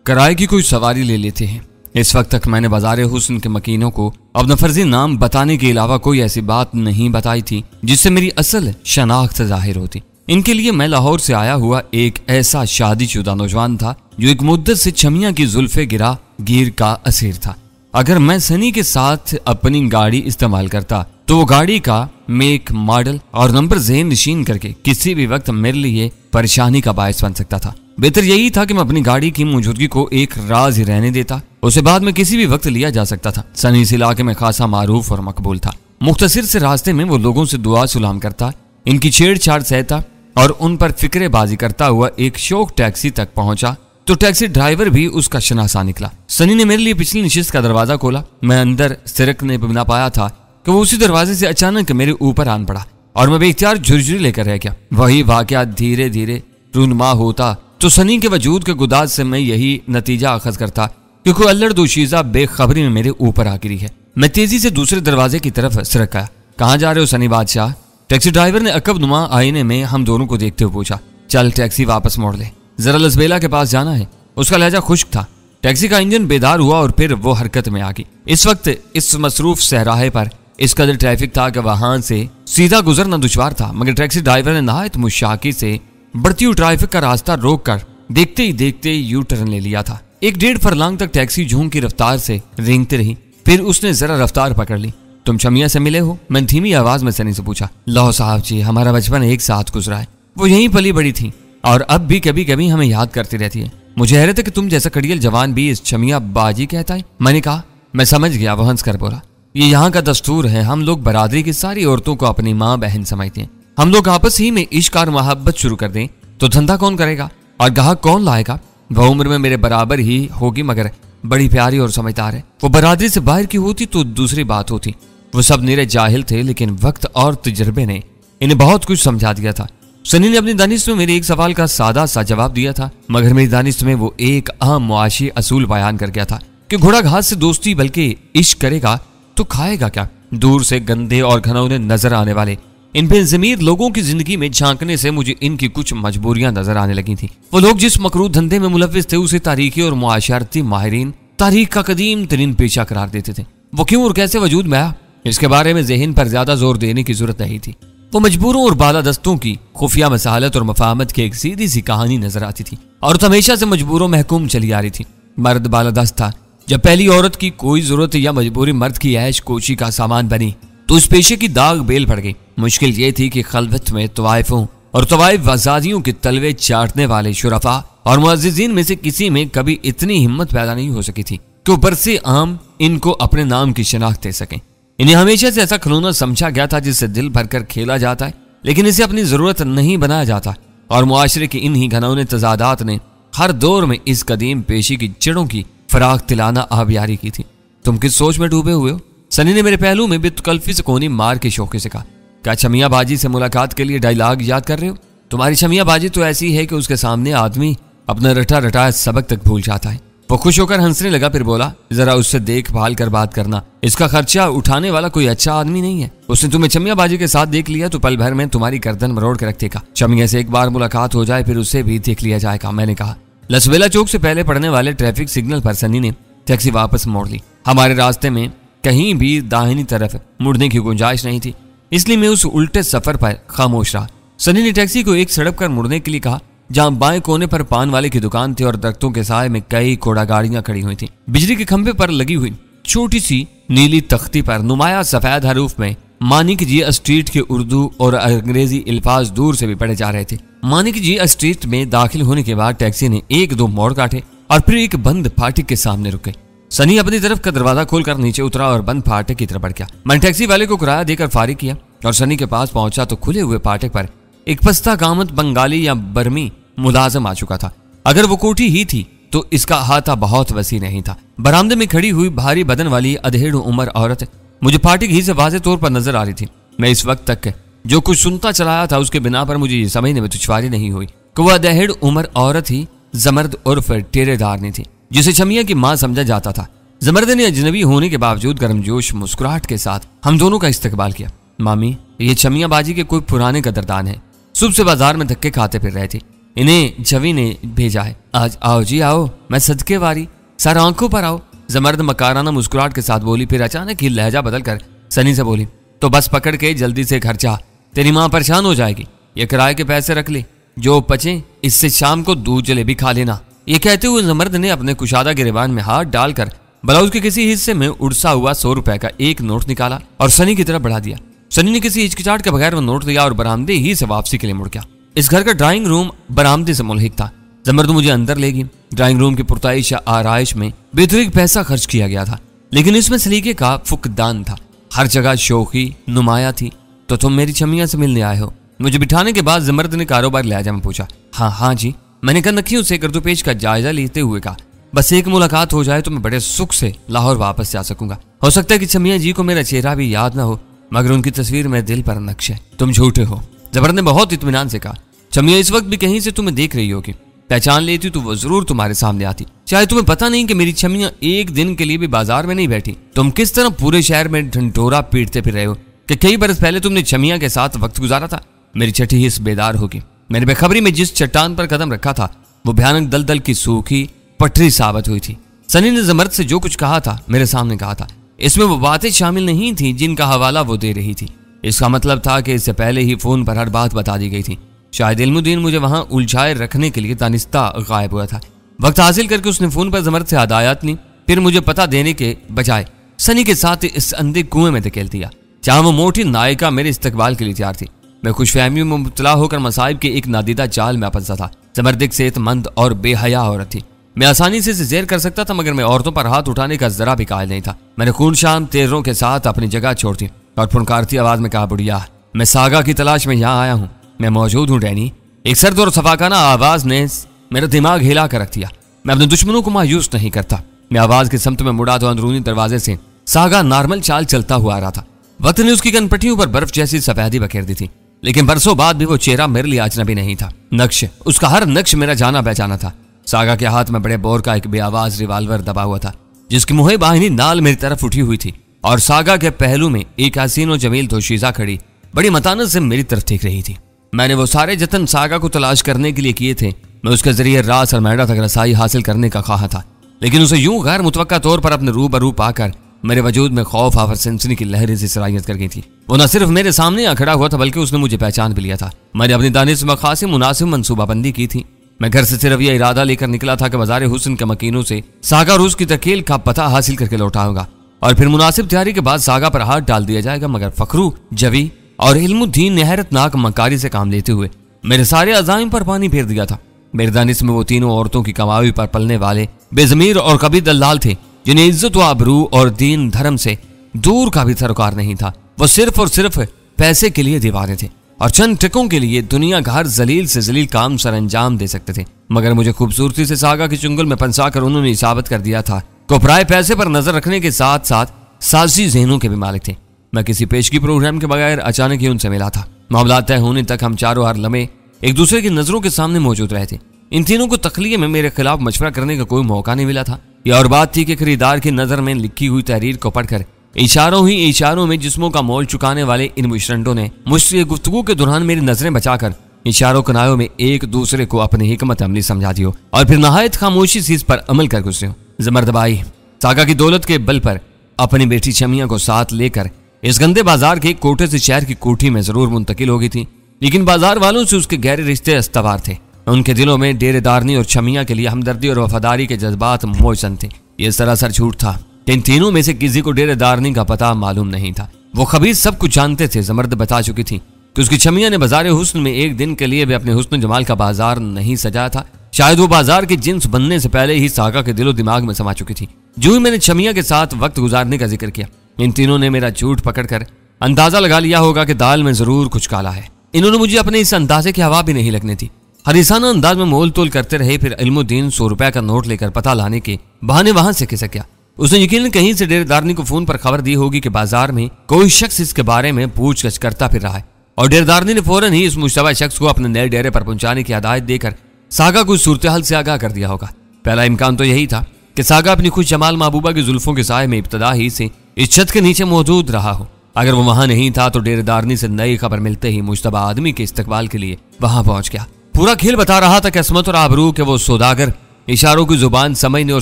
किराए की कोई सवारी ले लेते हैं। इस वक्त तक मैंने बाज़ारे हुस्न के मकीनों को अपना फर्जी नाम बताने के अलावा कोई ऐसी बात नहीं बताई थी जिससे मेरी असल शनाख्त जाहिर होती। इनके लिए मैं लाहौर से आया हुआ एक ऐसा शादीशुदा नौजवान था जो एक मुद्दत से छमिया की जुल्फे गिरा गिर का असीर था। अगर मैं सनी के साथ अपनी गाड़ी इस्तेमाल करता तो वो गाड़ी का मेक, मॉडल और नंबर ज़हन नशीन करके किसी भी वक्त मेरे लिए परेशानी का बायस बन सकता था। बेहतर यही था कि मैं अपनी गाड़ी की मौजूदगी को एक राज ही रहने देता, उसे बाद में किसी भी वक्त लिया जा सकता था। सनी इस इलाके में खासा मारूफ और मकबूल था। मुख्तसर से रास्ते में वो लोगों से दुआ सलाम करता, इनकी छेड़छाड़ सहता और उन पर फिक्रेबाजी करता हुआ एक शौक टैक्सी तक पहुंचा तो टैक्सी ड्राइवर भी उसका शनासा निकला। सनी ने मेरे लिए पिछली नशिस्त का दरवाजा खोला। मैं अंदर सिरकने बिना पाया था कि वो उसी दरवाजे से अचानक मेरे ऊपर आन पड़ा और मैं बेख्तियार झुरझुरी लेकर रह गया। वही वाकया धीरे धीरे रूनुमा होता तो सनी के वजूद के गुदाज से मैं यही नतीजा अखज करता कि कोई अल्लड़ दोशीजा बेखबरी में मेरे ऊपर आ गिरी है। मैं तेजी से दूसरे दरवाजे की तरफ सिरक आया। कहाँ जा रहे हो सनी बादशाह? टैक्सी ड्राइवर ने अकब नुमा आईने में हम दोनों को देखते हुए पूछा। चल टैक्सी वापस मोड़ ले, जरा लसबेला के पास जाना है। उसका लहजा खुश्क था। टैक्सी का इंजन बेदार हुआ और फिर वो हरकत में आ गई। इस वक्त इस मसरूफ सहराहे पर इस कदर ट्रैफिक था कि वहां से सीधा गुजरना दुश्वार था, मगर टैक्सी ड्राइवर ने नहायत मुशाकी से बढ़ती हुई ट्रैफिक का रास्ता रोक कर देखते ही देखते यू टर्न ले लिया था। 1-1.5 फरलांग तक टैक्सी झूम की रफ्तार से रेंगती रही, फिर उसने जरा रफ्तार पकड़ ली। तुम छमिया से मिले हो? मैंने धीमी आवाज में सनी से पूछा। लो साहब जी, हमारा बचपन एक साथ गुजरा है। वो यहीं पली बड़ी थी और अब भी कभी कभी हमें याद करती रहती है। मुझे हैरत है कि तुम जैसा कड़ियल जवान भी इस छमिया बाजी कहता है। मैंने कहा, मैं समझ गया। वो हंस कर बोला, ये यहाँ का दस्तूर है। हम लोग बरादरी की सारी औरतों को अपनी माँ बहन समझते हैं। हम लोग आपस ही में इश्क और मोहब्बत शुरू कर दें तो धंधा कौन करेगा और ग्राहक कौन लाएगा? वह उम्र में मेरे बराबर ही होगी, मगर बड़ी प्यारी और समझदार है। वो बरादरी से बाहर की होती तो दूसरी बात होती। वो सब निरे जाहिल थे, लेकिन वक्त और तजर्बे ने इन्हें बहुत कुछ समझा दिया था। सनी ने अपनी दानिश में मेरे एक सवाल का सादा सा जवाब दिया था, मगर मेरी दानिश में वो एक अहम मुआशी असूल बयान कर गया था कि घोड़ा घास से दोस्ती बल्कि इश्क करेगा तो खाएगा क्या? दूर से गंदे और घनौने नजर आने वाले इन बेज़मीर लोगों की जिंदगी में झांकने से मुझे इनकी कुछ मजबूरियां नजर आने लगी थी। वो लोग जिस मकरूह धंधे में मुलव्विस थे उसे तारीखी और मुआशरती माहिरीन तारीख का कदीम तरीन पेशा करार देते थे। वो क्यों और कैसे वजूद में आया, इसके बारे में ज़हन पर ज्यादा जोर देने की जरूरत नहीं थी। वो मजबूरों और बालादस्तों की खुफिया मसालत और मफाहमत की एक सीधी सी कहानी नजर आती थी और तो हमेशा से मजबूरों महकूम चली आ रही थी। मर्द बालादस्त था। जब पहली औरत की कोई जरूरत या मजबूरी मर्द की ऐश कोशी का सामान बनी तो उस पेशे की दाग बेल पड़ गई। मुश्किल ये थी कि खलवत में तवाइफों और तवाइफ आजादियों के तलवे चाटने वाले शुरफा और मुअज्जिजीन में से किसी में कभी इतनी हिम्मत पैदा नहीं हो सकी थी कि ऊपर से आम इनको अपने नाम की शनाख्त दे सकें। इन्हें हमेशा से ऐसा खिलौना समझा गया था जिससे दिल भरकर खेला जाता है, लेकिन इसे अपनी जरूरत नहीं बनाया जाता। और मुआशरे के इन्हीं घनौने तजादात ने हर दौर में इस कदीम पेशी की जड़ों की फराग तिलाना आबियारी की थी। तुम किस सोच में डूबे हुए हो? सनी ने मेरे पहलू में बेतकल्फी से कोनी मार के शौके से कहा। क्या छमिया बाजी से मुलाकात के लिए डायलॉग याद कर रहे हो? तुम्हारी छमिया बाजी तो ऐसी है कि उसके सामने आदमी अपना रटा रटाया सबक तक भूल जाता है। वो खुश होकर हंसने लगा, फिर बोला, जरा उससे देखभाल कर बात करना। इसका खर्चा उठाने वाला कोई अच्छा आदमी नहीं है। उसने तुम्हें छमिया बाजी के साथ देख लिया तो पल भर में तुम्हारी गर्दन मरोड़ के रख देगा। छमिया से एक बार मुलाकात हो जाए फिर उससे भी देख लिया जाएगा, मैंने कहा। लसबेला चौक से पहले पड़ने वाले ट्रैफिक सिग्नल पर सनी ने टैक्सी वापस मोड़ ली। हमारे रास्ते में कहीं भी दाहिनी तरफ मुड़ने की गुंजाइश नहीं थी, इसलिए मैं उस उल्टे सफर पर खामोश रहा। सनी ने टैक्सी को एक सड़क पर मुड़ने के लिए कहा जहां बाएं कोने पर पान वाले की दुकान थी और दरख्तों के साए में कई घोड़ा गाड़ियां खड़ी हुई थी। बिजली के खंभे पर लगी हुई छोटी सी नीली तख्ती पर नुमाया सफेद हरूफ में मानिक जी स्ट्रीट के उर्दू और अंग्रेजी अल्फाज दूर से भी पढ़े जा रहे थे। मानिक जी स्ट्रीट में दाखिल होने के बाद टैक्सी ने 1-2 मोड़ काटे और फिर एक बंद फाटक के सामने रुके। सनी अपनी तरफ का दरवाजा खोलकर नीचे उतरा और बंद फाटक की तरफ बढ़ गया। मैंने टैक्सी वाले को किराया देकर फारिग किया और सनी के पास पहुंचा तो खुले हुए फाटक पर एक पस्ता कामत बंगाली या बर्मी मुलाजम आ चुका था। अगर वो कोठी ही थी तो इसका अहाता बहुत वसी नहीं था। बरामदे में खड़ी हुई भारी बदन वाली अधेड़ उम्र औरत मुझे फाटक ही से वाज़ेह तौर पर नजर आ रही थी। मैं इस वक्त तक जो कुछ सुनता चलाया था उसके बिना पर मुझे ये समझने में दुश्वारी नहीं हुई कि वह अधेड़ उम्र औरत ही जमर्द उर्फ टेरेदारनी थी, जिसे छमिया की मां समझा जाता था। जमर्द ने अजनबी होने के बावजूद गर्मजोश मुस्कुराहट के साथ हम दोनों का इस्तकबाल किया। मामी, ये छमिया बाजी के कोई पुराने कदरदान है। सुबह से बाजार में धक्के खाते फिर रहे थे। इन्हें जवी ने भेजा है। आज आओ जी आओ, मैं सदके वारी, सर आंखों पर आओ। जमर्द मकाराना मुस्कुराहट के साथ बोली, फिर अचानक ही लहजा बदलकर सनी से बोली, तो बस पकड़ के जल्दी से घर जा, तेरी माँ परेशान हो जाएगी। ये किराए के पैसे रख ले, जो बचे इससे शाम को दूध जलेबी खा लेना। ये कहते हुए जमर्द ने अपने कुशादा गिरेबान में हाथ डालकर ब्लाउज के किसी हिस्से में उड़सा हुआ 100 रुपए का एक नोट निकाला और सनी की तरफ बढ़ा दिया। सनी ने किसी हिचकिचाहट के बगैर वो नोट लिया और बरामदे ही से वापसी के लिए मुड़ गया। इस घर का ड्राइंग रूम बरामदे से मुल्हिक था। जमर्द मुझे अंदर ले गई। ड्राइंग रूम की पुरताइश या आराइश में बेतुक पैसा खर्च किया गया था, लेकिन इसमें सलीके का फुकदान था। हर जगह शौकी नुमाया थी। तो तुम मेरी छमिया से मिलने आए हो? मुझे बिठाने के बाद जमर्द ने कारोबार लहजा में पूछा। हाँ जी, मैंने कनखियों से गर्दोपेश का जायजा लेते हुए कहा, बस एक मुलाकात हो जाए तो मैं बड़े सुख से लाहौर वापस जा सकूंगा। हो सकता है कि छमिया जी को मेरा चेहरा भी याद ना हो, मगर उनकी तस्वीर में दिल पर नक्श है। तुम झूठे हो, जमर्द ने बहुत इत्मीनान से कहा। छमिया इस वक्त भी कहीं से तुम्हें देख रही होगी, पहचान लेती तो वो जरूर तुम्हारे सामने आती। चाहे तुम्हें पता नहीं कि मेरी छमिया एक दिन के लिए भी बाजार में नहीं बैठी। तुम किस तरह पूरे शहर में ढंढोरा पीटते फिर रहे हो कि कई बरस पहले तुमने छमिया के साथ वक्त गुजारा था। मेरी छठी हिस्स बेदार होगी। मैंने बेखबरी में जिस चट्टान पर कदम रखा था वो भयानक दलदल की सूखी पटरी साबित हुई थी। सनी ने जमर्द से जो कुछ कहा था मेरे सामने कहा था। इसमें वो बातें शामिल नहीं थी जिनका हवाला वो दे रही थी। इसका मतलब था कि इससे पहले ही फोन पर हर बात बता दी गई थी। शायद इल्मुद्दीन मुझे वहां उलझाए रखने के लिए दानिस्ता गायब हुआ था। वक्त हासिल करके उसने फोन पर जमर्द से हदायत ली, फिर मुझे पता देने के बजाय सनी के साथ इस अंधे कुएं में धकेल दिया जहां वो मोटी नायिका मेरे इस्तकबाल के लिए तैयार थी। मैं खुशफहमी में मुब्तला होकर मसाइब के एक नादीदा जाल में फंसा था। जमर्द एक सेहतमंद और बेहया औरत थी। मैं आसानी से जेर कर सकता था, मगर मैं औरतों पर हाथ उठाने का जरा भी कायल नहीं था। मैंने खून शाम तेरों के साथ अपनी जगह छोड़ दी और फुनकारती आवाज में कहा, बुढ़िया, मैं सागा की तलाश में यहाँ आया हूँ। मैं मौजूद हूँ डैनी। एक सर्द और सफाकाना आवाज ने मेरा दिमाग हिला कर रख दिया। मैं अपने दुश्मनों को मायूस नहीं करता। मैं आवाज की समत में मुड़ा तो अंदरूनी दरवाजे से सागा नॉर्मल चाल चलता हुआ आ रहा था। वक्त ने उसकी कनपट्टियों पर बर्फ जैसी सफेदी बखेर दी थी, लेकिन बरसों बाद भी वो चेहरा मेरे लिए अजनबी नहीं था। नक्श, उसका हर नक्श मेरा जाना पहचाना था। सागा के हाथ में बड़े बोर का एक बेआवाज रिवाल्वर दबा हुआ था, जिसकी मुहे बाहिनी नाल मेरी तरफ उठी हुई थी, और सागा के पहलू में एक हसीन और जमील दोशीजा खड़ी बड़ी मतानत से मेरी तरफ देख रही थी। मैंने वो सारे जतन सागा को तलाश करने के लिए किए थे। मैं उसके जरिए रास और मैडा तक रसाई हासिल करने का ख्वाह था, लेकिन उसे यूं गैर मुतवक्का तौर पर अपने रूबरू पाकर मेरे वजूद में खौफ और सनसनी की लहरें से सरायत कर गई थी। वो न सिर्फ मेरे सामने आ खड़ा हुआ था, बल्कि उसने मुझे पहचान भी लिया था। मैंने अपनी दानिश में खासी मुनासिब मनसूबाबंदी की थी। मैं घर से सिर्फ यह इरादा लेकर निकला था कि बाजार हुस्न के मकीनों से सागा रूस की तकील का पता हासिल करके लौटाऊंगा और फिर मुनासिब तैयारी के बाद सागा पर हाथ डाल दिया जाएगा। मगर फखरू, जवी और इल्मुद्दीन ने हैरतनाक मकारी से काम लेते हुए मेरे सारे अज़ाइम पर पानी फेर दिया था। मेरे दानिश में वो तीनों औरतों की कमाई पर पलने वाले बेजमीर और कभी दल्लाल थे, जिन्हें इज्जत व आबरू और दीन धर्म से दूर का भी सरोकार नहीं था। वो सिर्फ और सिर्फ पैसे के लिए दीवाने थे और चंद टिकों के लिए दुनिया का हर जलील से जलील काम सर अंजाम दे सकते थे। मगर मुझे खूबसूरती से सागा की चुंगल में फंसा कर उन्होंने साबित कर दिया था कि पराए पैसे पर नजर रखने के साथ साथ साजी जहनों के भी मालिक थे। मैं किसी पेशगी प्रोग्राम के बगैर अचानक ही उनसे मिला था। मामला तय होने तक हम चारों हर लम्हे एक दूसरे की नजरों के सामने मौजूद रहे थे। इन तीनों को तखलिये में मेरे खिलाफ मशवरा करने का कोई मौका नहीं मिला था। यह और बात थी कि खरीदार की नजर में लिखी हुई तहरीर को पढ़कर इशारों ही इशारों में जिस्मों का मोल चुकाने वाले इन मुशरंडों ने मुझसे गुफ्तगू के दौरान मेरी नजरें बचाकर इशारों कनायों में एक दूसरे को अपनी हिकमत अमली समझा दियो और फिर नहायत खामोशी से इस पर अमल कर गुजरे हो। जमर्द भाई सागा की दौलत के बल पर अपनी बेटी छमिया को साथ लेकर इस गंदे बाजार के कोठे से शहर की कोठी में जरूर मुंतकिल हो गई थी, लेकिन बाजार वालों से उसके गहरे रिश्ते अस्तवार थे। उनके दिलों में डेरेदारनी और छमिया के लिए हमदर्दी और वफादारी के जज्बात मौजूद थे। ये सरासर झूठ था। इन तीनों में से किसी को डेरेदारनी का पता मालूम नहीं था। वो खबीर सब कुछ जानते थे। जमर्द बता चुकी थी कि उसकी छमिया ने बाजार हुस्न में एक दिन के लिए भी अपने हुस्न जमाल का बाजार नहीं सजाया था। शायद वो बाजार की जिन्स बनने से पहले ही सागा के दिलो दिमाग में समा चुकी थी। जो ही मैंने छमिया के साथ वक्त गुजारने का जिक्र किया, इन तीनों ने मेरा झूठ पकड़कर अंदाजा लगा लिया होगा कि दाल में जरूर कुछ काला है। इन्होंने मुझे अपने इस अंदाजे की हवा भी नहीं लगने दी। हरीसाना अंदाज में मोल तोल करते रहे। फिर इल्मुद्दीन 100 रुपए का नोट लेकर पता लाने के बहाने वहां से खिसक गया। उसने यकीनन कहीं से डेरेदारनी को फोन पर खबर दी होगी कि बाजार में कोई शख्स इसके बारे में पूछगछ करता फिर रहा है, और डेरेदारनी ने फौरन ही इस मुश्तबा शख्स को अपने नए डेरे पर पहुंचाने की हिदायत देकर सागा को सूरत हाल से आगाह कर दिया होगा। पहला इम्कान तो यही था कि सागा अपनी खुश जमाल महबूबा की जुल्फों के साए में इब्तदा ही से इस छत के नीचे मौजूद रहा हो। अगर वो वहां नहीं था तो डेरेदारनी से नई खबर मिलते ही मुश्तबा आदमी के इस्तकबाल के लिए वहां पहुंच गया। पूरा खेल बता रहा था कि असमत और आबरू के वो सौदागर इशारों की जुबान समझने और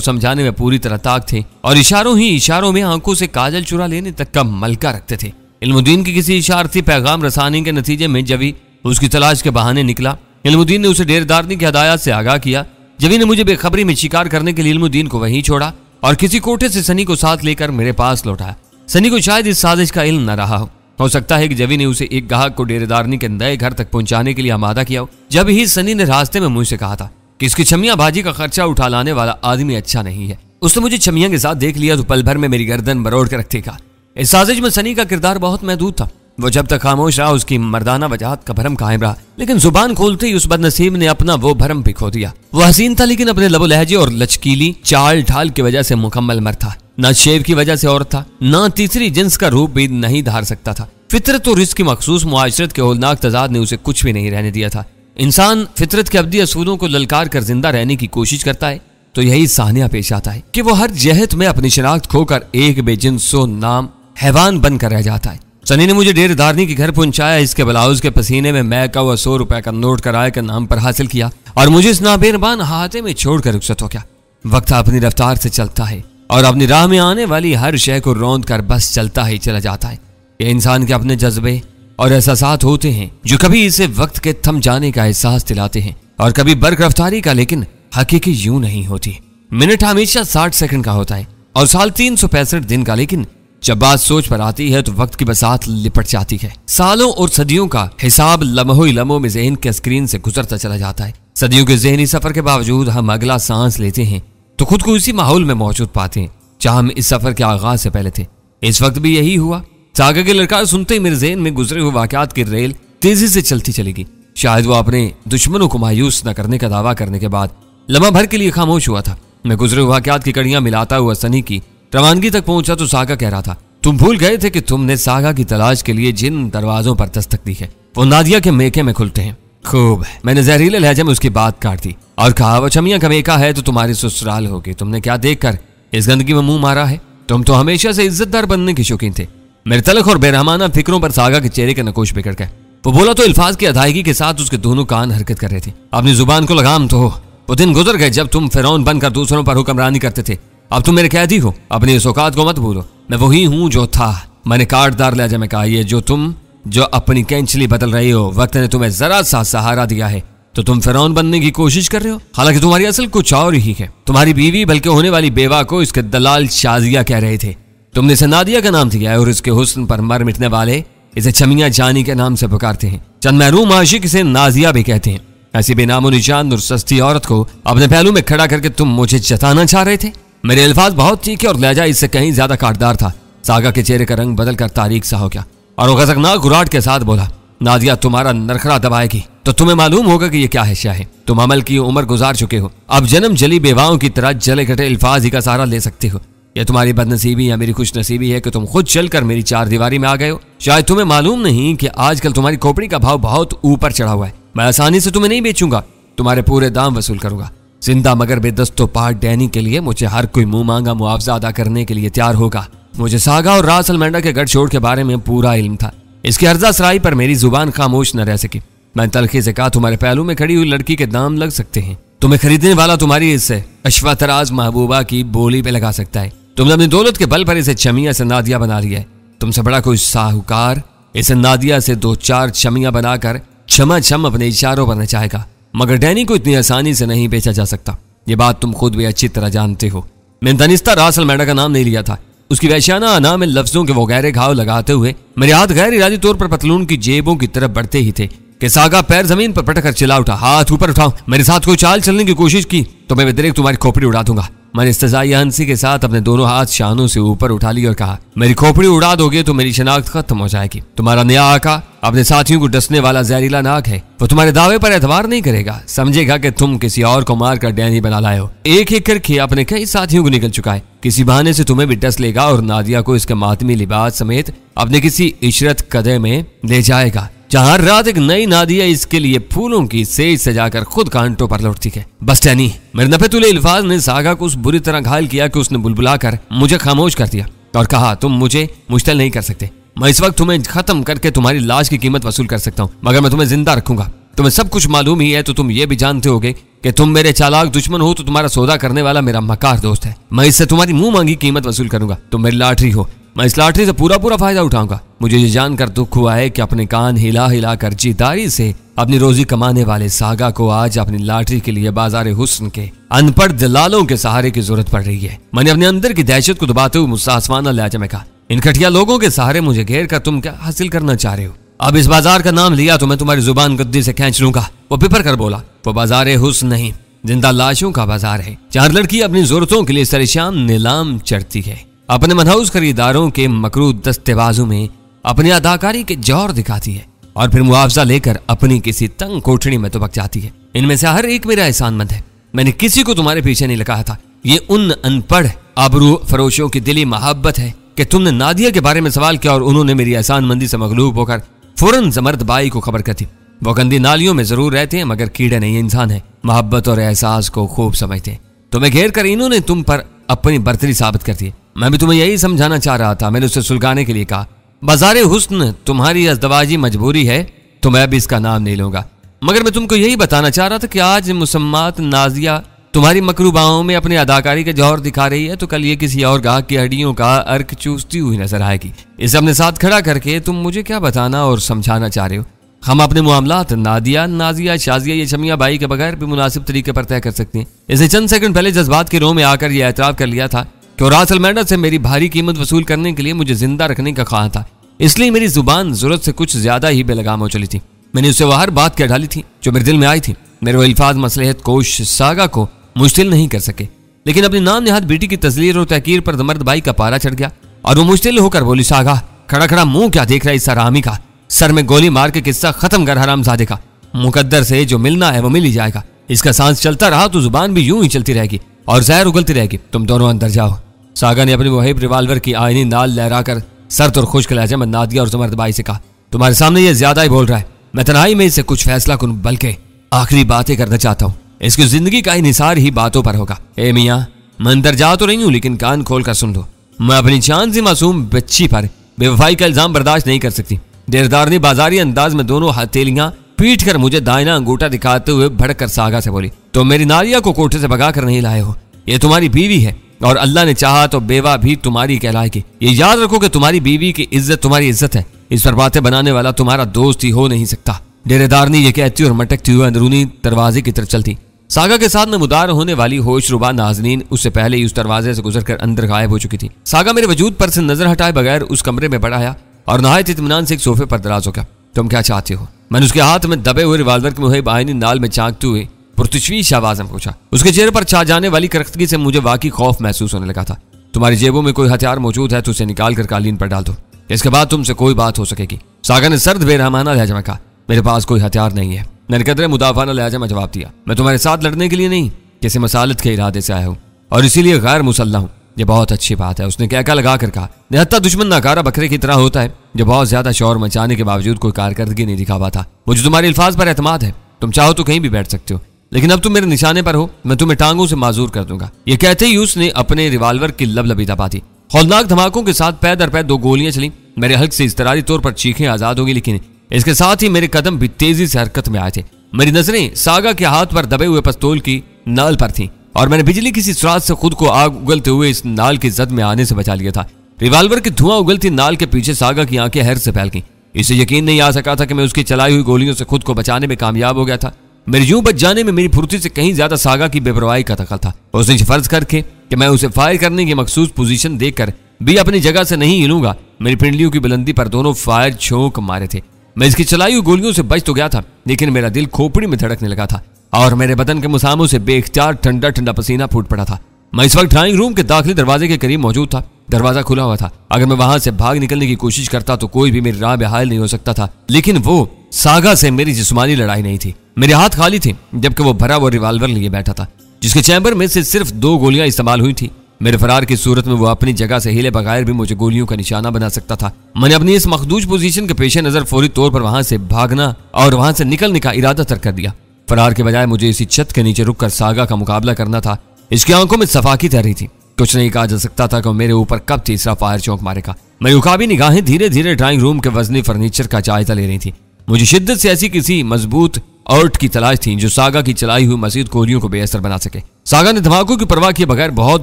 समझाने में पूरी तरह ताक थे और इशारों ही इशारों में आंखों से काजल चुरा लेने तक का मलका रखते थे। इल्मुद्दीन की किसी इशारती पैगाम रसानी के नतीजे में जभी उसकी तलाश के बहाने निकला, इल्मुद्दीन ने उसे डेरदारनी की हदायत से आगाह किया। जभी ने मुझे बेखबरी में शिकार करने के लिए इल्मुद्दीन को वहीं छोड़ा और किसी कोठे से सनी को साथ लेकर मेरे पास लौटाया। सनी को शायद इस साजिश का इल्म न रहा हो सकता है कि जभी ने उसे एक गाहक को डेरेदारनी के नए घर तक पहुंचाने के लिए आमादा किया हो। जब ही सनी ने रास्ते में मुझसे कहा था कि इसकी छमिया भाजी का खर्चा उठा लाने वाला आदमी अच्छा नहीं है। उसने मुझे छमिया के साथ देख लिया तो पल भर में मेरी गर्दन मरोड़ कर रखेगा। इस साजिश में सनी का किरदार बहुत महदूद था। वो जब तक खामोश रहा उसकी मर्दाना वजाहत का भरम कायम रहा, लेकिन जुबान खोलते ही उस बदनसीब ने अपना वो भरम भी खो दिया। वो हसीन था लेकिन अपने लबो लहजे और लचकीली चाल ढाल की वजह से मुकम्मल मर्द था। न शेव की वजह से औरत था, न तीसरी जिन्स का रूप भी नहीं धार सकता था। फितरत और इसकी मखसूस मुआशरत के होलनाक तजाद ने उसे कुछ भी नहीं रहने दिया था। इंसान फितरत के अब्दी असूलों को ललकार कर जिंदा रहने की कोशिश करता है तो यही सानिया पेश आता है कि वो हर जहत में अपनी शनाख्त खोकर एक बेजिन्सो नाम हैवान बनकर रह जाता है। सनी ने मुझे डेरदारनी के घर पहुंचाया। इसके ब्लाउज के पसीने में मैं का 100 रुपए का नोट किराए के नाम पर हासिल किया और मुझे इस नाबेरबान हाथे में छोड़कर रुखसत हो गया। वक्त अपनी रफ्तार से चलता है और अपनी राह में आने वाली हर शय को रौंद कर बस चलता ही चला जाता है। ये इंसान के अपने जज्बे और एहसासात होते हैं जो कभी इसे वक्त के थम जाने का एहसास दिलाते हैं और कभी बर्क रफ्तारी का, लेकिन हकीकी यूं नहीं होती। मिनट हमेशा 60 सेकंड का होता है और साल 365 दिन का, लेकिन जब बात सोच पर आती है तो वक्त की बसात लिपट जाती है। सालों और सदियों का हिसाब लम्हों में ज़हन के स्क्रीन से गुजरता चला जाता है। सदियों के ज़हनी सफर के बावजूद हम अगला सांस लेते हैं तो खुद को इसी माहौल में मौजूद पाते हैं जहां हम इस सफर के आगाज से पहले थे। इस वक्त भी यही हुआ। सागा के लड़का सुनते ही मेरे ज़हन में गुजरे हुए वाकयात की रेल तेजी से चलती चलेगी। शायद वो अपने दुश्मनों को मायूस न करने का दावा करने के बाद लम्हा भर के लिए खामोश हुआ था। मैं गुजरे हुए वाकयात की कड़ियां मिलाता हुआ सनी की रवानगी तक पहुंचा तो सागा कह रहा था, तुम भूल गए थे कि तुमने सागा की तलाश के लिए जिन दरवाजों पर दस्तक दी है वो नादिया के मेके में खुलते हैं। खूब है। मैंने जहरीले लहजे में उसकी बात काट दी और कहा, वो छमिया का मेका है तो तुम्हारी ससुराल होगी। तुमने क्या देखकर इस गंदगी में मुंह मारा है? तुम तो हमेशा से इज्जतदार बनने की शौकीन थे। मेरे तलख और बेरहमाना फिक्रों पर सागा के चेहरे के नकोश बिगड़ गए। वो बोला तो अल्फाज की अदायगी के साथ उसके दोनों कान हरकत कर रहे थे। अपनी जुबान को लगाम तो हो। वो दिन गुजर गए जब तुम फिरौन बनकर दूसरों पर हुक्मरानी करते थे। अब तुम मेरे कैदी हो। अपनी इस औकात को मत भूलो। मैं वही हूं जो था। मैंने काटदार लहजे में कहा, ये जो अपनी कैंचली बदल रही हो, वक्त ने तुम्हें जरा सा सहारा दिया है तो तुम फिरौन बनने की कोशिश कर रहे हो। हालांकि तुम्हारी असल कुछ और ही है। तुम्हारी बीवी बल्कि होने वाली बेवा को इसके दलाल शाजिया कह रहे थे। तुमने इसे नादिया का नाम दिया है और इसके हुस्न पर मर मिटने वाले इसे छमिया जानी के नाम से पुकारते हैं। चंद महरूम आशिक इसे नाजिया भी कहते हैं। ऐसी बेनामो निशान और सस्ती औरत को अपने पहलू में खड़ा करके तुम मुझे जताना चाह रहे थे। मेरे अल्फाज बहुत तीखे और लहजा इससे कहीं ज्यादा काटदार था। सागा के चेहरे का रंग बदलकर तारीख सा हो गया और वो खतरनाक गुराट के साथ बोला, नादिया तुम्हारा नरखड़ा दबाएगी तो तुम्हें मालूम होगा कि ये क्या हिस्सा है। तुम अमल की उम्र गुजार चुके हो। अब जन्म जली बेवाओं की तरह जले घटे अल्फाज ही का सहारा ले सकते हो। यह तुम्हारी बदनसीबी या मेरी खुशनसीबी है कि तुम खुद चलकर मेरी चार दीवारी में आ गए हो। शायद तुम्हें मालूम नहीं कि आजकल तुम्हारी खोपड़ी का भाव बहुत ऊपर चढ़ा हुआ है। मैं आसानी से तुम्हें नहीं बेचूंगा, तुम्हारे पूरे दाम वसूल करूंगा। जिंदा मगर बेदस्तो पाक डैनी के लिए मुझे हर कोई मुंह मांगा मुआवजा अदा करने के लिए तैयार होगा। मुझे सागा और रास अलमेंडा के गढ़ छोड़ के बारे में पूरा इल्म था। इसकी हर्जा सराई पर मेरी जुबान खामोश न रह सकी। मैं तलखी से कहा, तुम्हारे पहलू में खड़ी हुई लड़की के दाम लग सकते हैं। तुम्हें खरीदने वाला तुम्हारी इस अश्वतराज महबूबा की बोली पे लगा सकता है। तुमने अपनी दौलत के बल पर इसे छमिया से नादिया बना लिया है। तुमसे बड़ा कोई साहूकार इसे नादिया से 2-4 छमिया बनाकर छमा छम अपने इशारों पर नचाएगा, मगर डैनी को इतनी आसानी से नहीं बेचा जा सकता। ये बात तुम खुद भी अच्छी तरह जानते हो। मैंने दनिस्ता रास अलमेंडा का नाम नहीं लिया था। उसकी वैश्याना अना में लफ्जों के वो गहरे घाव लगाते हुए मेरे हाथ गैर इरादी तौर पर पतलून की जेबों की तरफ बढ़ते ही थे कि सागा पैर जमीन पर पटक कर चिल्ला उठा, हाथ ऊपर उठाओ। मेरे साथ कोई चाल चलने की कोशिश की तो मैं डायरेक्ट तुम्हारी खोपड़ी उड़ा दूंगा। मैंने इस्तज़ाई हंसी के साथ अपने दोनों हाथ शानों से ऊपर उठा लिए और कहा, मेरी खोपड़ी उड़ा दोगे तो मेरी शनाख्त खत्म हो जाएगी। तुम्हारा नया आका अपने साथियों को डसने वाला जहरीला नाक है। वो तुम्हारे दावे पर एतबार नहीं करेगा। समझेगा कि तुम किसी और को मार कर डैनी बना लाए हो। एक एक करके अपने कई साथियों को निकल चुका है। किसी बहाने से तुम्हें भी डस लेगा और नादिया को इसके मातमी लिबास समेत अपने किसी इशरत कदे में ले जाएगा, जहां हर रात एक नई नादिया इसके लिए फूलों की सेज सजाकर खुद कांटों पर लौटती है। बस टैनी, मेरे नफेतुले अल्फाज ने सागा को उस बुरी तरह घायल किया कि उसने बुलबुलाकर मुझे खामोश कर दिया और कहा, तुम मुझे मुश्तिल नहीं कर सकते। मैं इस वक्त तुम्हें खत्म करके तुम्हारी लाश की कीमत वसूल कर सकता हूँ, मगर मैं तुम्हें जिंदा रखूंगा। तुम्हें सब कुछ मालूम ही है तो तुम ये भी जानते होगे कि तुम मेरे चालाक दुश्मन हो तो तुम्हारा सौदा करने वाला मेरा मकार दोस्त है। मैं इससे तुम्हारी मुंह मांगी कीमत वसूल करूंगा। तुम मेरी लाटरी हो, मैं इस लाटरी से पूरा पूरा फायदा उठाऊंगा। मुझे ये जानकर दुख हुआ है कि अपने कान हिला हिला कर जीदारी से अपनी रोजी कमाने वाले सागा को आज अपनी लाटरी के लिए बाजार हुस्न के अनपढ़ दलालों के सहारे की जरूरत पड़ रही है। मैंने अपने अंदर की दहशत को दबाते हुए मुझसे आसमाना लहजे में कहा, इन घटिया लोगों के सहारे मुझे घेर कर तुम क्या हासिल करना चाह रहे हो? अब इस बाजार का नाम लिया तो मैं तुम्हारी जुबान गद्दी से खींच लूंगा। वो पिपर कर बोला, वो बाजार हुस्न नहीं, जिंदा लाशों का बाजार है। चार लड़की अपनी जरूरतों के लिए सरेशान नीलाम चढ़ती है, अपने मनहूस खरीदारों के मकरू दस्तेबाजों में अपनी अदाकारी के जौहर दिखाती है और फिर मुआवजा लेकर अपनी किसी तंग कोठड़ी में दुबक जाती है। इनमें से हर एक मेरा एहसानमंद है। मैंने किसी को तुम्हारे पीछे नहीं लगाया था। ये उन अनपढ़ आबरू फरोशों की दिली मोहब्बत है कि तुमने नादिया के बारे में सवाल किया और उन्होंने मेरी एहसानमंदी से मगलूब होकर फौरन जमर्द बाई को खबर कर दी। वो गंदी नालियों में जरूर रहते हैं मगर कीड़े नहीं, इंसान है। मोहब्बत और एहसास को खूब समझते हैं। तुम्हें घेर कर इन्होंने तुम पर अपनी बर्तरी साबित कर दी। मैं भी तुम्हें यही समझाना चाह रहा था। मैंने उससे सुलगाने के लिए कहा, बाजार हुस्न तुम्हारी अज़दवाजी मजबूरी है तो मैं भी इसका नाम नहीं लूंगा। मगर मैं तुमको यही बताना चाह रहा था कि आज मुसम्मात नाजिया तुम्हारी मकरूबाओं में अपनी अदाकारी के जौहर दिखा रही है तो कल ये किसी और गाहक की हड्डियों का अर्क चूसती हुई नजर आएगी। इसे अपने साथ खड़ा करके तुम मुझे क्या बताना और समझाना चाह रहे हो? हम अपने मामलात नादिया, नाजिया, शाजिया या शमिया बाई के बगैर भी मुनासिब तरीके पर तय कर सकते हैं। इसे चंद सेकंड पहले जज्बात के रोह में आकर यह एतराफ कर लिया था कि रास अलमैंडा से मेरी भारी कीमत वसूल करने के लिए मुझे जिंदा रखने का ख्वाह था, इसलिए मेरी जुबान जरूरत से कुछ ज्यादा ही बेलगाम हो चली थी। मैंने उससे वह हर बात कह डाली थी जो मेरे दिल में आई थी। मेरे वो अल्फाज मसलहत कोश सागा को मुश्किल नहीं कर सके, लेकिन अपनी नाम निहाद बेटी की तस्लीर और तहकीर पर जमर्द बाई का पारा चढ़ गया और वो मुश्किल होकर बोली, सागा खड़ा खड़ा मुंह क्या देख रहा है इस हरामी का? सर में गोली मार के किस्सा खत्म कर हरामजादे का। मुकद्दर से जो मिलना है वो मिल ही जाएगा। इसका सांस चलता रहा तो जुबान भी यूं ही चलती रहेगी और जहर उगलती रहेगी। तुम दोनों अंदर जाओ। सागा ने अपनी मुहिब रिवाल्वर की आईनी नाल लहराकर सर्द और खुश्क लहजे में नादिया और जमर्द बाई से कहा, तुम्हारे सामने ये ज्यादा ही बोल रहा है। मैं तन्हाई में इससे कुछ फैसला करूं बल्कि आखिरी बातें करना चाहता हूँ। इसकी जिंदगी का निसार ही बातों पर होगा। ए मियाँ, मैं अंदर जा तो नहीं हूँ लेकिन कान खोल कर सुन लो। मैं अपनी चांद सी मासूम बच्ची पर बेवफाई का इल्जाम बर्दाश्त नहीं कर सकती। देरदार ने बाजारी अंदाज में दोनों हथेलियां पीट कर मुझे दाहिना अंगूठा दिखाते हुए भड़क कर सागा से बोली, तो मेरी नारिया को कोठे से भगा कर नहीं लाए हो। ये तुम्हारी बीवी है और अल्लाह ने चाहा तो बेवा भी तुम्हारी कहलाएगी। ये याद रखो कि तुम्हारी बीवी की इज्जत तुम्हारी इज्जत है। इस पर बातें बनाने वाला तुम्हारा दोस्त ही हो नहीं सकता। डेरेदार ने यह कहती और मटकती हुए अंदरूनी दरवाजे की तरफ चलती। सागा के साथ नमूदार होने वाली होशरुबा नाज़नीन उससे पहले ही उस दरवाजे से गुजरकर अंदर गायब हो चुकी थी। सागा मेरे वजूद पर से नजर हटाए बगैर उस कमरे में बढ़ाया और नहायत इत्मीनान से एक सोफे पर दराज हो गया। तुम क्या चाहते हो? मैंने उसके हाथ में दबे हुए रिवाल्वर की मुहिब आईनी नाल में झांकते हुए पुरतशवीश आवाज में पूछा। उसके चेहरे पर छा जाने वाली करख्तगी से मुझे वाकई खौफ महसूस होने लगा था। तुम्हारी जेबों में कोई हथियार मौजूद है तो उसे निकाल कर कालीन पर डाल दो, इसके बाद तुमसे कोई बात हो सकेगी। सागा ने सर्द बेरहमाना लहजा में कहा, मेरे पास कोई हथियार नहीं है। मैंने कदरे मुदाफाना लहजा में जवाब दिया, मैं तुम्हारे साथ लड़ने के लिए नहीं किसी मसालत के इरादे से आया हूँ और इसीलिए गैर मुसल्लह हूँ। ये बहुत अच्छी बात है। उसने कहका लगा कर कहा, निहत्ता दुश्मन नाकारा बकरे की तरह होता है जो बहुत ज्यादा शोर मचाने के बावजूद कोई कारकर्दगी नहीं दिखा पाता। मुझे तुम्हारे अल्फाज पर एतमाद है। तुम चाहो तो कहीं भी बैठ सकते हो, लेकिन अब तुम मेरे निशाने पर हो। मैं तुम्हें टांगों से माजूर कर दूंगा। ये कहते ही उसने अपने रिवाल्वर की लबलबी दबा दी। खौफनाक धमाकों के साथ पै दर पै 2 गोलियां चली। मेरे हल्क से इस्तरारी तौर पर चीखें आजाद होगी, लेकिन इसके साथ ही मेरे कदम भी तेजी से हरकत में आए थे। मेरी नजरें सागा के हाथ पर दबे हुए पिस्तौल की नाल पर थीं और मैंने बिजली किसी सुराग से खुद को आग उगलते हुए इस नाल की जद में आने से बचा लिया था। रिवाल्वर की धुआं उगलती नाल के पीछे सागा की आंखें हैर से फैल गईं। इसे यकीन नहीं आ सका था कि मैं उसकी चलाई हुई गोलियों से खुद को बचाने में कामयाब हो गया था। मेरे यूं बच जाने में मेरी फुर्ती से कहीं ज्यादा सागा की बेपरवाही का दखल था। उसने फर्ज करके कि मैं उसे फायर करने की मखसूस पोजीशन देखकर भी अपनी जगह से नहीं हिलूंगा, मेरी पिंडलियों की बुलंदी पर दोनों फायर झोंक मारे थे। मैं इसकी चलाई हुई गोलियों से बच तो गया था, लेकिन मेरा दिल खोपड़ी में धड़कने लगा था और मेरे बदन के मुसामों से बेख्तियार ठंडा ठंडा पसीना फूट पड़ा था। मैं इस वक्त ड्राइंग रूम के दाखिली दरवाजे के करीब मौजूद था। दरवाजा खुला हुआ था। अगर मैं वहां से भाग निकलने की कोशिश करता तो कोई भी मेरी राह में हायल नहीं हो सकता था, लेकिन वो सागा से मेरी जिस्मानी लड़ाई नहीं थी। मेरे हाथ खाली थे जबकि वो भरा हुआ रिवाल्वर लिए बैठा था, जिसके चैम्बर में से सिर्फ 2 गोलियां इस्तेमाल हुई थी। मेरे फरार की सूरत में वो अपनी जगह से हिले बगैर भी मुझे गोलियों का निशाना बना सकता था। मैंने अपनी इस मखदूज पोजीशन के पेश नजर फौरी तौर पर वहां से भागना और वहां से निकलने का इरादा तर्क कर दिया। फरार के बजाय मुझे इसी छत के नीचे रुककर सागा का मुकाबला करना था। इसकी आंखों में सफाकी तैर रही थी। कुछ नहीं कहा जा सकता था कि मेरे ऊपर कब तीसरा फायर चौंक मारेगा। मेरी उकाबी निगाहें धीरे धीरे ड्राइंग रूम के वजनी फर्नीचर का जायजा ले रही थी। मुझे शिद्दत से ऐसी किसी मजबूत औट की तलाश थी जो सागा की चलाई हुई मजीद गोलियों को बेअसर बना सके। सागा ने धमाकों की परवाह किए बगैर बहुत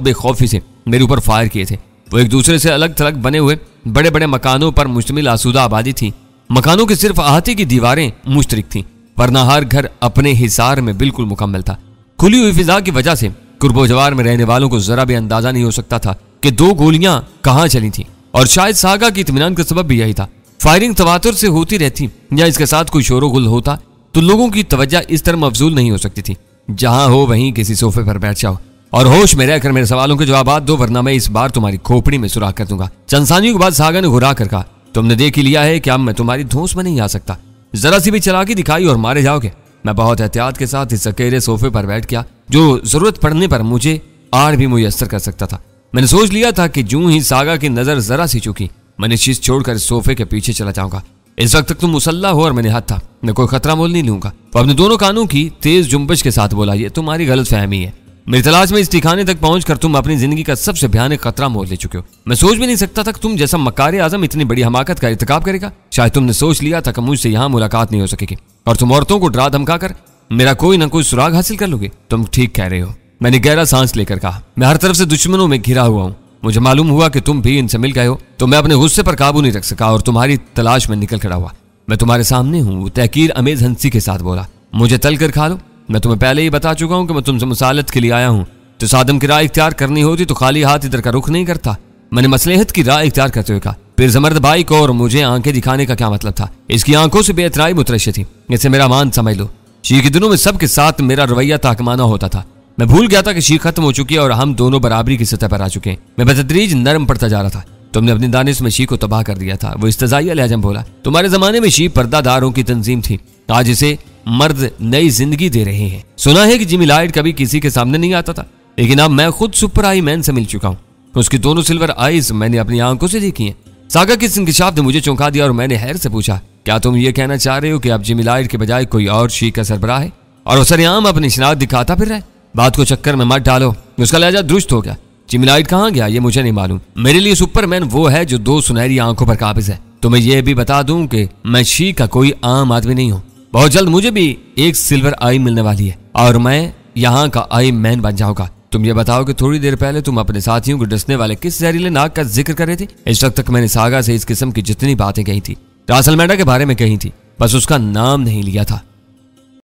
बेखौफी से मेरे ऊपर फायर किए थे। वो एक दूसरे से अलग थलग बने हुए बड़े बड़े मकानों पर मुश्तमिल आसूदा आबादी थी। मकानों की सिर्फ अहाते की दीवारें मुश्तरिक थीं, वरना हर घर अपने हिसार में बिल्कुल मुकम्मल था। खुली हुई फिजा की वजह से कुर्बो जवार में रहने वालों को जरा भी अंदाजा नहीं हो सकता था कि 2 गोलियां कहां चली थीं, और शायद सागा की इत्मीनान का सबब भी यही था। फायरिंग तवातुर से होती रहती या इसके साथ कोई शोर गुल होता तो लोगों की तवज्जो इस तरह मफजूल नहीं हो सकती थी। जहां हो वहीं किसी सोफे पर बैठ जाओ और होश में रहकर मेरे सवालों के जवाब दो, वरना मैं इस बार तुम्हारी खोपड़ी में सुराख कर दूंगा। चंद सानियों के बाद सागा ने घुरा कर कहा, तुमने देख ही लिया है कि अब मैं तुम्हारी धौंस में नहीं आ सकता। जरा सी भी चालाकी दिखाई और मारे जाओगे। मैं बहुत एहतियात के साथ इस अकेले सोफे पर बैठ गया जो जरूरत पड़ने पर मुझे आड़ भी मुयस्सर कर सकता था। मैंने सोच लिया था कि जूं ही सागा की नजर जरा सी चुकी, मैंने शीश छोड़कर सोफे के पीछे चला जाऊंगा। इस वक्त तक तुम मुसल्ला हो और मैंने हाथ था, मैं कोई खतरा मोल नहीं लूंगा। वो अपने दोनों कानों की तेज जुम्बश के साथ बोला, ये तुम्हारी गलत फहमी है। मेरी तलाश में इस ठिकाने तक पहुंचकर तुम अपनी जिंदगी का सबसे भयानक खतरा मोल ले चुके हो। मैं सोच भी नहीं सकता था कि तुम जैसा मक्कार आजम इतनी बड़ी हमाकत का इर्तिकाब करेगा। शायद तुमने सोच लिया था कि मुझसे यहाँ मुलाकात नहीं हो सकेगी और तुम औरतों को डरा धमका कर मेरा कोई ना कोई सुराग हासिल कर लोगे। तुम ठीक कह रहे हो, मैंने गहरा सांस लेकर कहा। मैं हर तरफ से दुश्मनों में घिरा हुआ हूँ। मुझे मालूम हुआ कि तुम भी इनसे मिल गए हो, तो मैं अपने गुस्से पर काबू नहीं रख सका और तुम्हारी तलाश में निकल खड़ा हुआ। मैं तुम्हारे सामने हूँ, तहकीर अमेज हंसी के साथ बोला। मुझे तल कर खा लो। मैं तुम्हें पहले ही बता चुका हूँ कि मैं तुमसे मुसालत के लिए आया हूँ। तो सादम की राय इख्तियार करनी होती तो खाली हाथ इधर का रुख नहीं करता। मैंने मसलहत की राय इख्तियार करते हुए कहा। फिर जमर्द भाई को और मुझे आंखें दिखाने का क्या मतलब था? इसकी आंखों से बेअतराई मुतरश्शि थी। इसे मेरा मान समझ लो। शी के दिनों में सबके साथ मेरा रवैया ताकमाना होता था। मैं भूल गया था कि शी खत्म हो चुकी है और हम दोनों बराबरी की सतह पर आ चुके हैं। मैं बतदरीज नरम पड़ता जा रहा था। तुमने अपनी दानिश में शी को तबाह कर दिया था। वो इस्तज़ाइया लहज़ा बोला, तुम्हारे जमाने में शी पर्दादारों की तंजीम थी, आज इसे मर्द नई जिंदगी दे रहे हैं। सुना है कि जिमी लाइट कभी किसी के सामने नहीं आता था, लेकिन अब मैं खुद सुपर आई मैन से मिल चुका हूँ। उसकी दोनों सिल्वर आईज मैंने अपनी आंखों से देखी हैं। सागा के इस इंकिशाफ ने मुझे चौंका दिया और मैंने हैर से पूछा, क्या तुम ये कहना चाह रहे हो कि अब जिमी लाइट के बजाय कोई और शी का सरबराह है और वो सरेआम अपनी शनाख्त दिखाता फिर रहा है? बात को चक्कर में मत डालो। उसका लहजा दुरुस्त हो गया। जिमी लाइट कहाँ गया ये मुझे नहीं मालूम। मेरे लिए सुपरमैन वो है जो 2 सुनहरी आंखों पर काबिज है। तो मैं ये भी बता दूं कि मैं शी का कोई आम आदमी नहीं हूँ। बहुत जल्द मुझे भी एक सिल्वर आई मिलने वाली है और मैं यहाँ का आई मैन बन जाऊंगा। तुम ये बताओ कि थोड़ी देर पहले तुम अपने साथियों को डसने वाले किस जहरीले नाग का जिक्र कर रहे थे? इस वक्त तक मैंने सागा से इस किस्म की जितनी बातें कही थी रासलमेंडा के बारे में कही थी, बस उसका नाम नहीं लिया था।